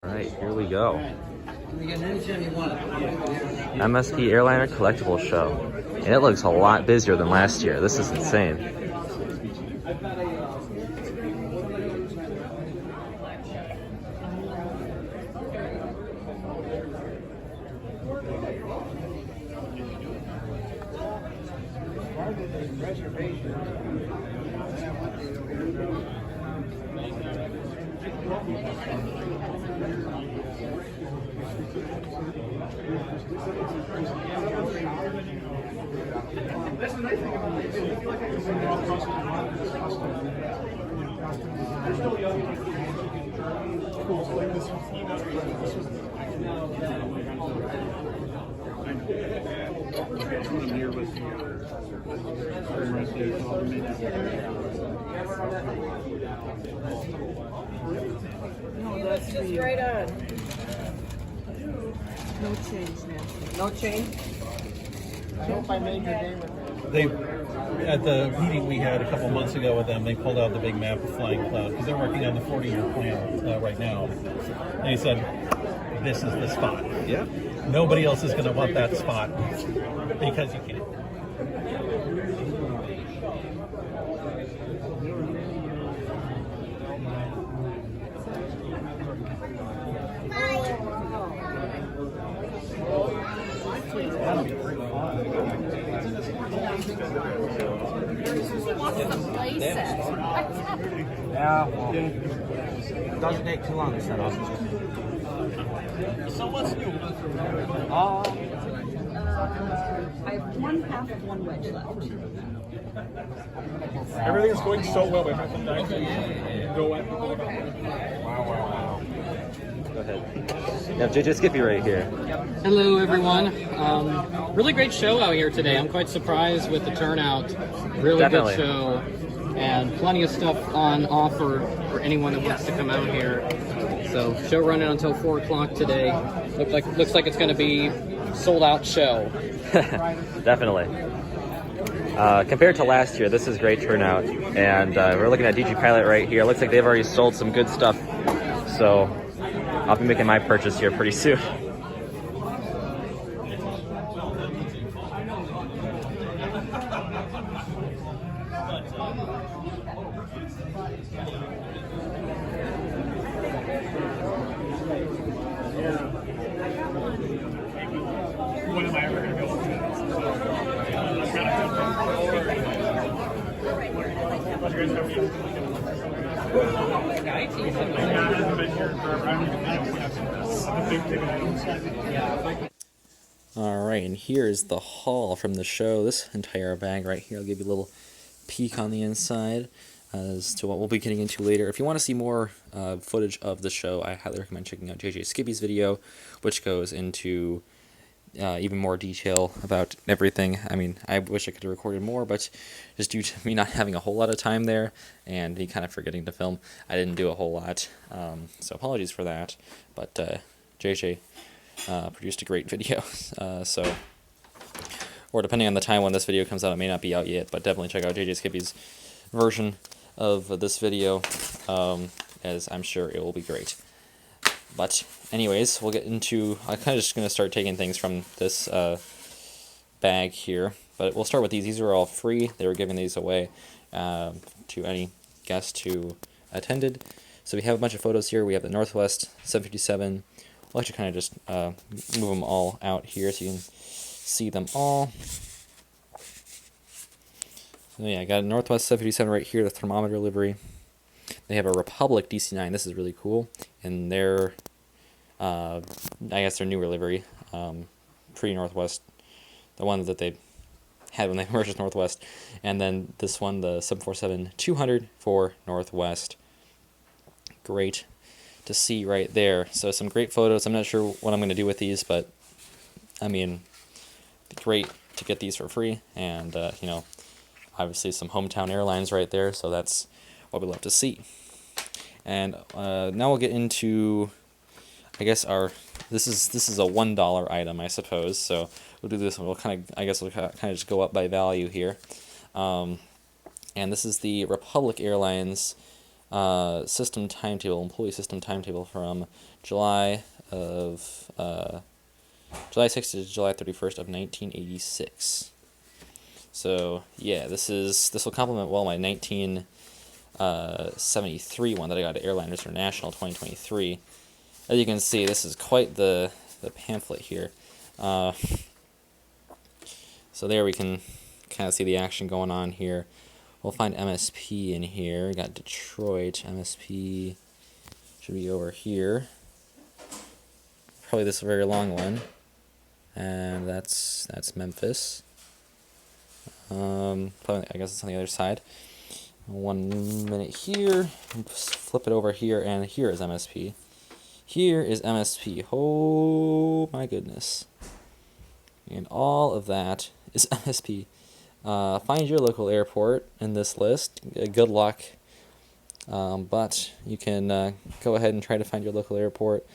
Alright, here we go. MSP Airliner Collectibles Show. And it looks a lot busier than last year. This is insane. Just right on. No change, Nancy. No change? I hope I made your day with it. They, at the meeting we had a couple months ago with them, they pulled out the big map of Flying Cloud because they're working on the 40-year plan right now. And he said, this is the spot. Yeah. Nobody else is going to want that spot because you can't. Yeah, well, it doesn't take too long to set up. So what's new? I have one half of one wedge left. Everything's going so well. We have to actually go at Wow. Go ahead. You have JJ Skippy right here. Hello, everyone. Really great show out here today. I'm quite surprised with the turnout. Really Definitely. good show, and plenty of stuff on offer for anyone that wants to come out here. So, show running until 4 o'clock today. Looks like it's going to be sold out show. Definitely. Compared to last year, this is great turnout, and we're looking at DG Pilot right here. It looks like they've already sold some good stuff, so I'll be making my purchase here pretty soon. when am I ever going to go? Alright, and here is the haul from the show. This entire bag right here, I'll give you a little peek on the inside as to what we'll be getting into later. If you want to see more footage of the show, I highly recommend checking out JJ Skippy's video, which goes into even more detail about everything. I mean, I wish I could have recorded more, but just due to me not having a whole lot of time there and me kind of forgetting to film, I didn't do a whole lot. So apologies for that, but JJ produced a great video. Or depending on the time when this video comes out, it may not be out yet, but definitely check out JJ Skippy's version of this video, as I'm sure it will be great. But anyways, we'll get into, I'm kind of just going to start taking things from this bag here, but we'll start with these. These are all free. They were giving these away to any guest who attended. So we have a bunch of photos here. We have the Northwest 757. We'll actually kind of just move them all out here so you can see them all. So yeah, I got a Northwest 757 right here, the thermometer livery. They have a Republic DC-9. This is really cool. And their, I guess their newer livery, pre-Northwest, the one that they had when they purchased Northwest. And then this one, the 747-200 for Northwest. Great to see right there. So some great photos. I'm not sure what I'm going to do with these, but I mean, great to get these for free. And, you know, obviously some hometown airlines right there, so that's what we love to see. And now we'll get into, I guess this is a $1 item, I suppose. So we'll do this one. We'll kind of just go up by value here. And this is the Republic Airlines system timetable, employee system timetable from July 6th to July 31st of 1986. So yeah, this will complement well my 1973 one that I got at Airliners International 2023. As you can see, this is quite the pamphlet here. So there we can kind of see the action going on here. We'll find MSP in here. We got Detroit. MSP should be over here. Probably this very long one. And that's Memphis. Probably, I guess it's on the other side. 1 minute here. Flip it over here, and here is MSP. Here is MSP. Oh my goodness. And all of that is MSP. Find your local airport in this list. Good luck. But you can go ahead and try to find your local airport.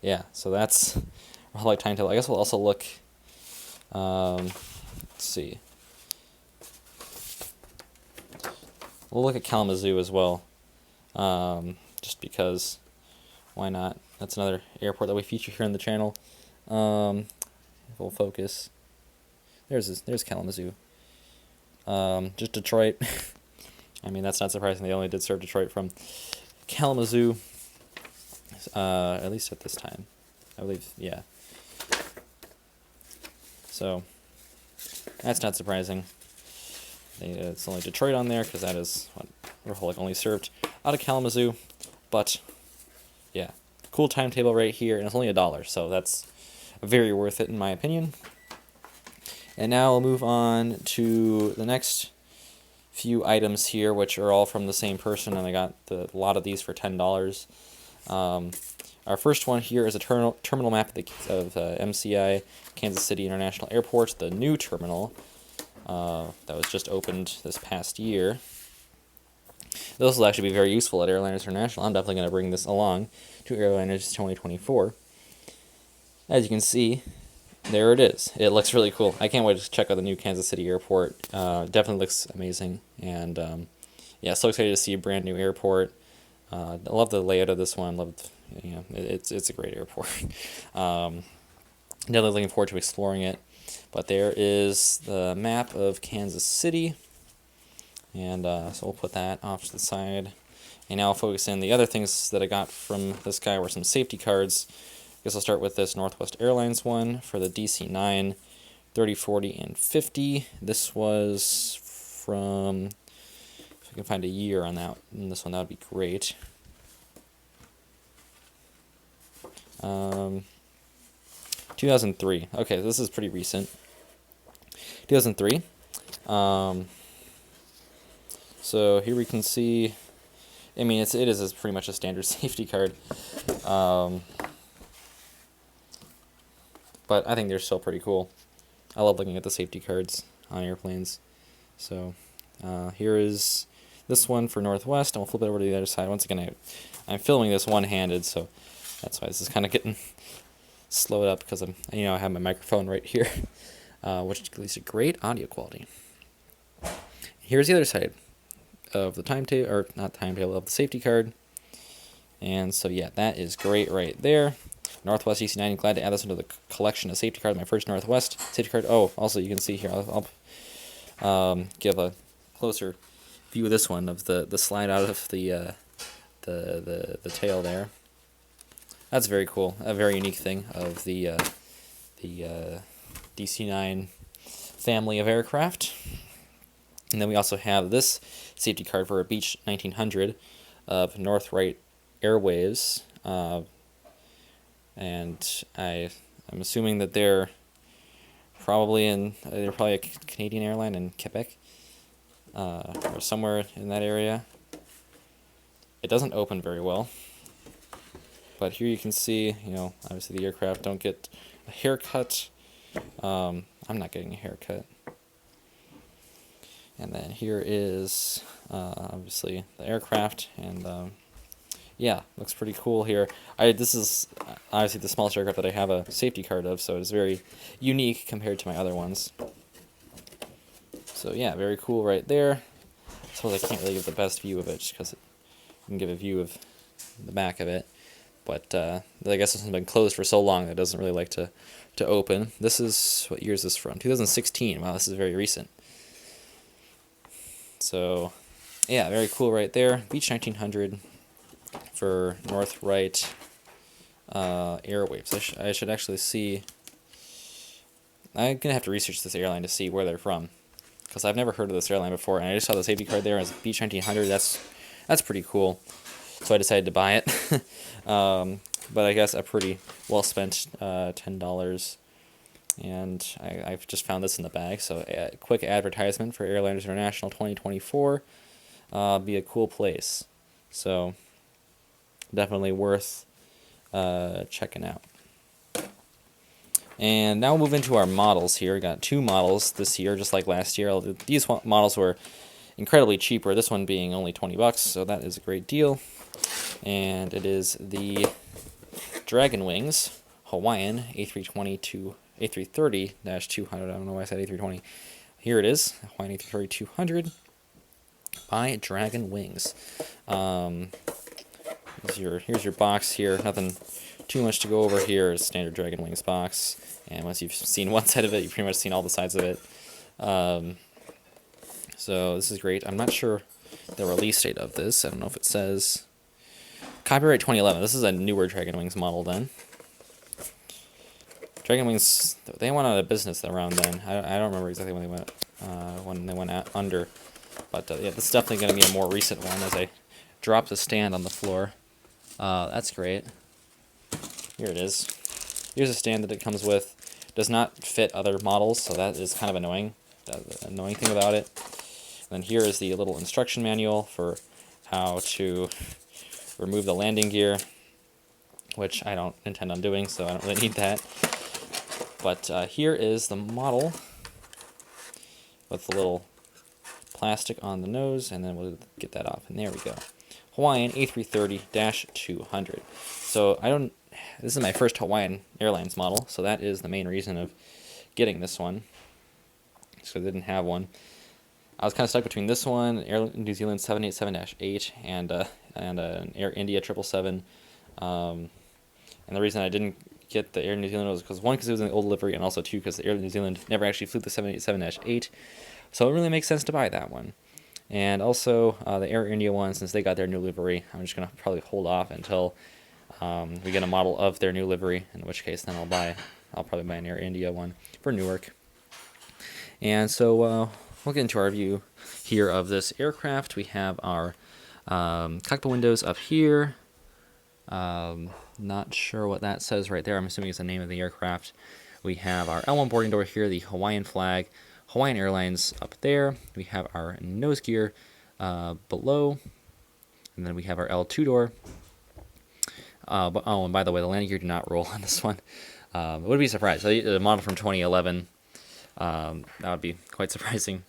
Yeah, so that's our like timetable. I guess we'll also look. Let's see. We'll look at Kalamazoo as well. Just because, why not? That's another airport that we feature here on the channel. If we'll focus. There's Kalamazoo. Just Detroit. I mean, that's not surprising. They only did serve Detroit from Kalamazoo. At least at this time, I believe. Yeah. So that's not surprising. It's only Detroit on there because that is what Republic only served out of Kalamazoo. But yeah, cool timetable right here, and it's only $1, so that's very worth it in my opinion. And now we'll move on to the next few items here, which are all from the same person, and I got a lot of these for $10. Our first one here is a terminal map of MCI Kansas City International Airport, the new terminal that was just opened this past year. This will actually be very useful at Airliners International. I'm definitely going to bring this along to Airliners 2024. As you can see, there it is. It looks really cool. I can't wait to check out the new Kansas City airport. Definitely looks amazing. And yeah, so excited to see a brand new airport. I love the layout of this one. It's a great airport. Definitely looking forward to exploring it. But there is the map of Kansas City. And so we'll put that off to the side. And now I'll focus in. The other things that I got from this guy were some safety cards. I guess I'll start with this Northwest Airlines one for the DC-9, 30, 40, and 50. This was from, if I can find a year on that, in this one, that would be great. 2003. Okay, this is pretty recent. 2003. So here we can see, I mean, it is pretty much a standard safety card. But I think they're still pretty cool. I love looking at the safety cards on airplanes. So here is this one for Northwest, and we'll flip it over to the other side. Once again, I'm filming this one-handed, so that's why this is kind of getting slowed up, because I have my microphone right here, which gives a great audio quality. Here's the other side of the timetable, or not timetable, of the safety card. And so yeah, that is great right there. Northwest DC-9, glad to add this into the collection of safety cards. My first Northwest safety card. Oh, also you can see here, I'll give a closer view of this one, of the slide out of the tail there. That's very cool. A very unique thing of the DC-9 family of aircraft. And then we also have this safety card for a Beech 1900 of Northwright Airways. And I'm assuming that they're probably a Canadian airline in Quebec, or somewhere in that area. It doesn't open very well, but here you can see, obviously the aircraft don't get a haircut. I'm not getting a haircut. And then here is obviously the aircraft, and yeah, looks pretty cool here. This is obviously the smallest aircraft that I have a safety card of, so it's very unique compared to my other ones. So yeah, very cool right there. I suppose I can't really give the best view of it just because you can give a view of the back of it. But I guess this has been closed for so long that it doesn't really like to open. This is, what year is this from? 2016. Wow, this is very recent. So yeah, very cool right there. Beach 1900 for North Right Airwaves. I should actually see. I'm going to have to research this airline to see where they're from, because I've never heard of this airline before, and I just saw the safety card there as Beach 1900. That's pretty cool. So I decided to buy it. But I guess a pretty well spent $10. And I've just found this in the bag. So a quick advertisement for Airliners International 2024. Be a cool place. So definitely worth checking out. And now we'll move into our models here. We got 2 models this year, just like last year. These models were incredibly cheaper, this one being only $20, so that is a great deal. And it is the Dragon Wings Hawaiian A320 to A330-200. I don't know why I said A320. Here it is, Hawaiian A330-200 by Dragon Wings. Here's your box here. Nothing too much to go over here. Is standard Dragon Wings box. And once you've seen one side of it, you've pretty much seen all the sides of it. So this is great. I'm not sure the release date of this. I don't know if it says copyright 2011. This is a newer Dragon Wings model then. Dragon Wings, they went out of business around then. I don't remember exactly when they went out under. But yeah, this is definitely going to be a more recent one as I drop the stand on the floor. That's great. Here it is. Here's a stand that it comes with. Does not fit other models, so that is kind of annoying. The annoying thing about it. And then here is the little instruction manual for how to remove the landing gear, which I don't intend on doing, so I don't really need that. But here is the model with the little plastic on the nose, and then we'll get that off, and there we go. Hawaiian A330-200. So this is my first Hawaiian Airlines model, so that is the main reason of getting this one. So I didn't have one. I was kind of stuck between this one, Air New Zealand 787-8, and an Air India 777. And the reason I didn't get the Air New Zealand was because, 1, because it was in the old livery, and also 2, because Air New Zealand never actually flew the 787-8. So it really makes sense to buy that one. And also the Air India one, since they got their new livery, I'm just going to probably hold off until we get a model of their new livery, in which case then I'll probably buy an Air India one for Newark. And so we'll get into our view here of this aircraft. We have our cockpit windows up here. Not sure what that says right there. I'm assuming it's the name of the aircraft. We have our L1 boarding door here, the Hawaiian flag, Hawaiian Airlines up there. We have our nose gear below, and then we have our L2 door. And by the way, the landing gear did not roll on this one. I would be surprised. So the model from 2011, that would be quite surprising.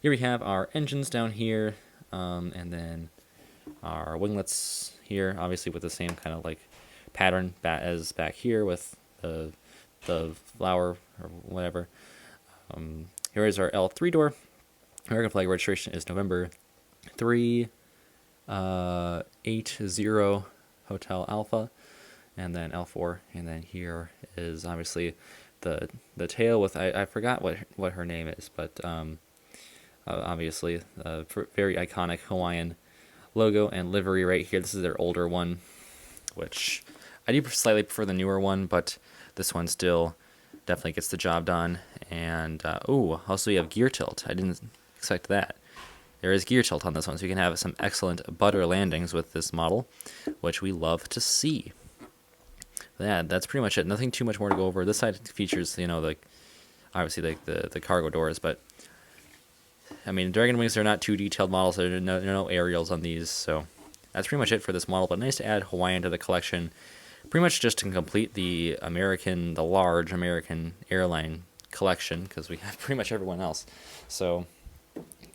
Here we have our engines down here, and then our winglets here, obviously with the same kind of like pattern as back here with the flower or whatever. Here is our L3 door. American flag registration is November 380 Hotel Alpha, and then L4, and then here is obviously the tail with I forgot what her name is, but obviously very iconic Hawaiian logo and livery right here. This is their older one, which I do slightly prefer the newer one, but this one still definitely gets the job done. And also we have gear tilt. I didn't expect that. There is gear tilt on this one, so you can have some excellent butter landings with this model, which we love to see. Yeah, that's pretty much it. Nothing too much more to go over. This side features, obviously the cargo doors, but I mean, Dragon Wings are not too detailed models. There are no aerials on these, so that's pretty much it for this model. But nice to add Hawaiian to the collection, pretty much just to complete the large American airline collection, because we have pretty much everyone else. So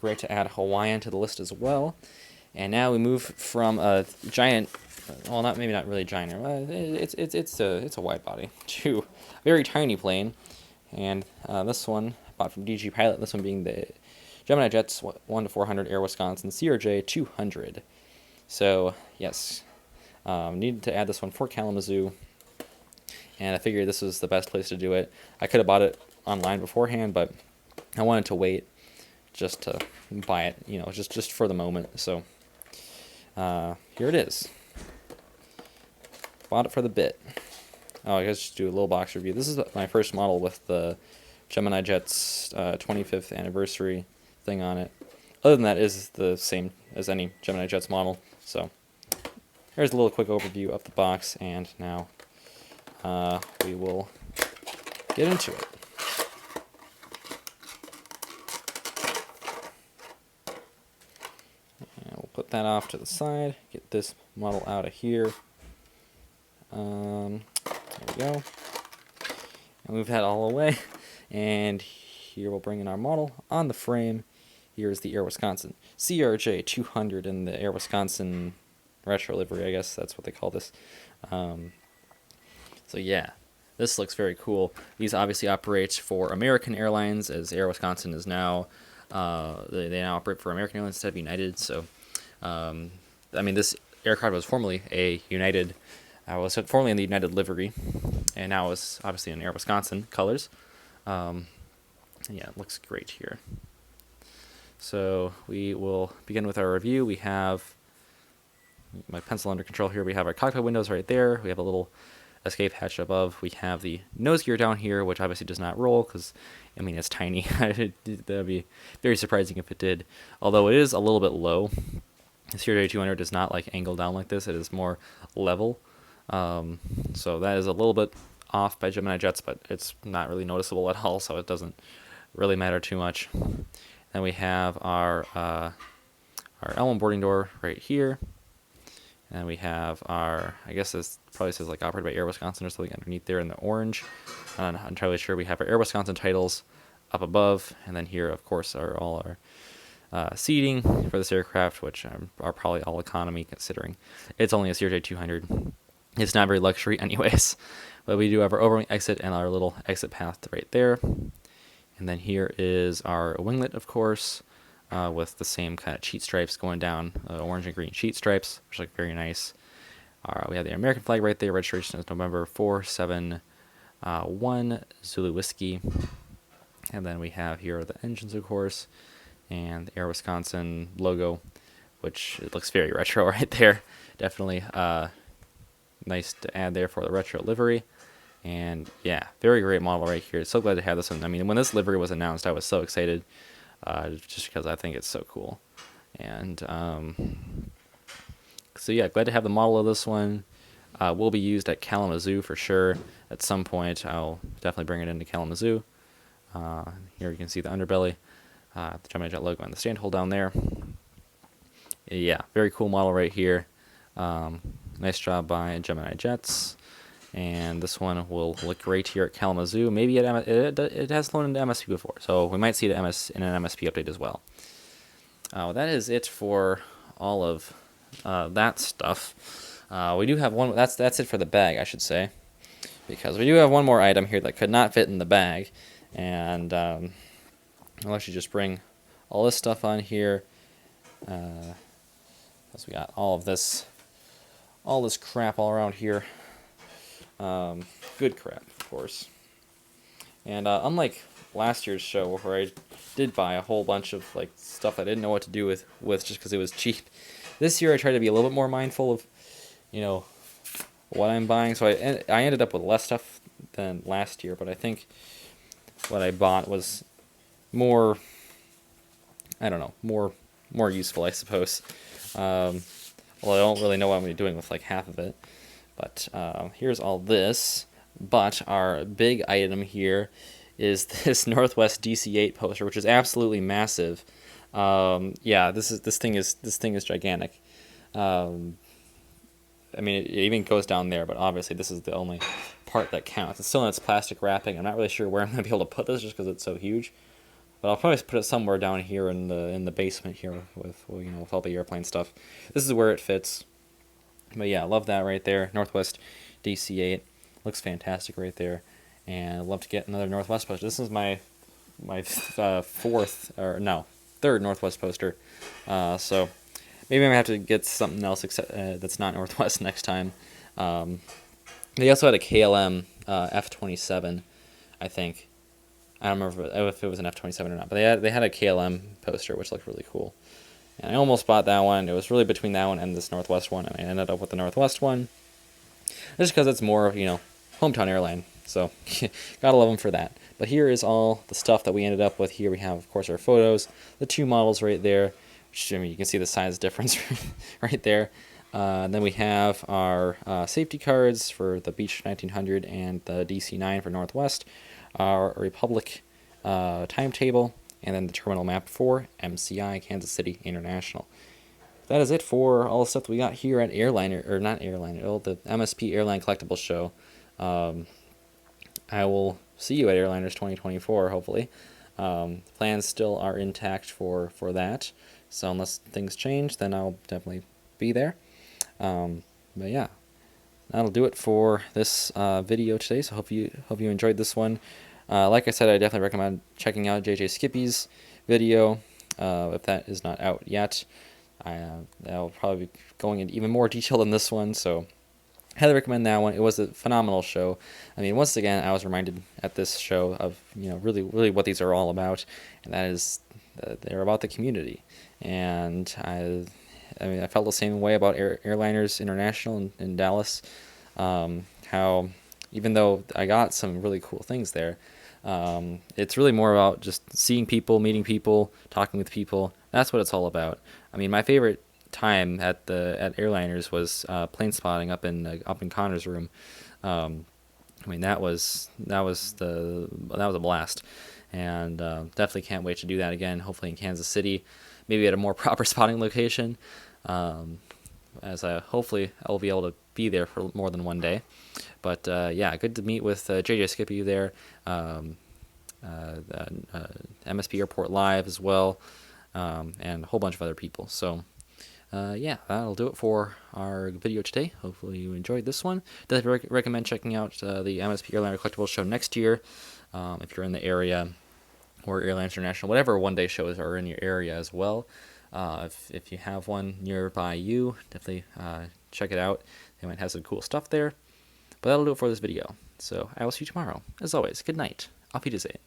great to add Hawaiian to the list as well. And now we move from a giant, well, maybe not really giant, it's a wide body, to a very tiny plane. And this one I bought from DG Pilot. This one being the Gemini Jets 1 to 400, Air Wisconsin, CRJ 200. So, yes, needed to add this one for Kalamazoo, and I figured this was the best place to do it. I could have bought it online beforehand, but I wanted to wait just to buy it, you know, just for the moment. So, here it is. Bought it for the bit. Oh, I guess just do a little box review. This is my first model with the Gemini Jets 25th anniversary thing on it. Other than that, it is the same as any Gemini Jets model. So here's a little quick overview of the box, and now we will get into it. And we'll put that off to the side. Get this model out of here. There we go. And move that all away. And here we'll bring in our model on the frame. Here's the Air Wisconsin CRJ 200 in the Air Wisconsin retro livery, I guess that's what they call this. So yeah, this looks very cool. These obviously operate for American Airlines, as Air Wisconsin is now, they now operate for American Airlines instead of United. So, I mean, this aircraft was formerly a United, was formerly in the United livery, and now is obviously in Air Wisconsin colors. Yeah, it looks great here. So we will begin with our review. We have my pencil under control here. We have our cockpit windows right there. We have a little escape hatch above. We have the nose gear down here, which obviously does not roll because, I mean, it's tiny. That would be very surprising if it did. Although it is a little bit low. The CRJ 200 does not like angle down like this. It is more level. So that is a little bit off by Gemini Jets, but it's not really noticeable at all, so it doesn't really matter too much. Then we have our L1 boarding door right here. And we have our, I guess this probably says like operated by Air Wisconsin or something underneath there in the orange. I'm not entirely sure. We have our Air Wisconsin titles up above. And then here, of course, are all our seating for this aircraft, which are probably all economy considering it's only a CRJ 200. It's not very luxury anyways. But we do have our overwing exit and our little exit path right there. And then here is our winglet, of course, with the same kind of cheat stripes going down, orange and green cheat stripes, which look very nice. We have the American flag right there. Registration is November 471 Zulu Whiskey. And then we have here the engines, of course, and the Air Wisconsin logo, which it looks very retro right there. Definitely nice to add there for the retro livery. And yeah, very great model right here. So glad to have this one. I mean, when this livery was announced, I was so excited, just because I think it's so cool. And so yeah, glad to have the model of this one. Will be used at Kalamazoo for sure. At some point, I'll definitely bring it into Kalamazoo. Here you can see the underbelly, the Gemini Jet logo, and the stand hole down there. Yeah, very cool model right here. Nice job by Gemini Jets. And this one will look great here at Kalamazoo. Maybe it has flown into MSP before, so we might see it in an MSP update as well. That is it for all of that stuff. We do have one. That's it for the bag, I should say, because we do have one more item here that could not fit in the bag, and I'll actually just bring all this stuff on here. Because we got all this crap all around here. Good crap, of course. And unlike last year's show where I did buy a whole bunch of like stuff I didn't know what to do with just because it was cheap, this year I tried to be a little bit more mindful of, you know, what I'm buying. So I ended up with less stuff than last year, but I think what I bought was more, I don't know, more useful, I suppose. Well, I don't really know what I'm going to be doing with like half of it. But here's all this. But our big item here is this Northwest DC-8 poster, which is absolutely massive. Yeah, this thing is gigantic. I mean, it even goes down there, but obviously this is the only part that counts. It's still in its plastic wrapping. I'm not really sure where I'm going to be able to put this, just because it's so huge. But I'll probably put it somewhere down here in the basement here with all the airplane stuff. This is where it fits. But yeah, I love that right there. Northwest DC-8 looks fantastic right there, and I'd love to get another Northwest poster. This is my fourth, or no, third Northwest poster. So maybe I'm gonna have to get something else that's not Northwest next time. They also had a KLM F-27, I think. I don't remember if it was an F-27 or not, but they had a KLM poster, which looked really cool. And I almost bought that one. It was really between that one and this Northwest one, and I ended up with the Northwest one, just because it's more, hometown airline. So, gotta love them for that. But here is all the stuff that we ended up with. Here we have, of course, our photos, the two models right there. Which, you can see the size difference right there. Then we have our safety cards for the Beech 1900 and the DC-9 for Northwest, our Republic timetable, and then the terminal map for MCI, Kansas City International. That is it for all the stuff that we got here at the MSP Airline Collectibles Show. I will see you at Airliners 2024, hopefully. Plans still are intact for that, so unless things change, then I'll definitely be there. But yeah, that'll do it for this video today. So hope you enjoyed this one. Like I said, I definitely recommend checking out JJ Skippy's video if that is not out yet. I'll probably be going into even more detail than this one, so highly recommend that one. It was a phenomenal show. I mean, once again, I was reminded at this show of really what these are all about, and that is they're about the community. And I felt the same way about Airliners International in Dallas. How even though I got some really cool things there, it's really more about just seeing people, meeting people, talking with people. That's what it's all about. I mean, my favorite time at Airliners was plane spotting up in Connor's room. I mean, that was a blast, and definitely can't wait to do that again. Hopefully in Kansas City, maybe at a more proper spotting location. As hopefully I'll be able to be there for more than one day. But yeah, good to meet with JJ Skippy there, MSP Airport Live as well, and a whole bunch of other people. So yeah, that'll do it for our video today. Hopefully you enjoyed this one. Definitely recommend checking out the MSP Airliner Collectibles Show next year if you're in the area, or Airlines International, whatever one-day shows are in your area as well. If you have one nearby you, definitely check it out. They might have some cool stuff there. But that'll do it for this video. So I will see you tomorrow. As always, good night. Auf Wiedersehen.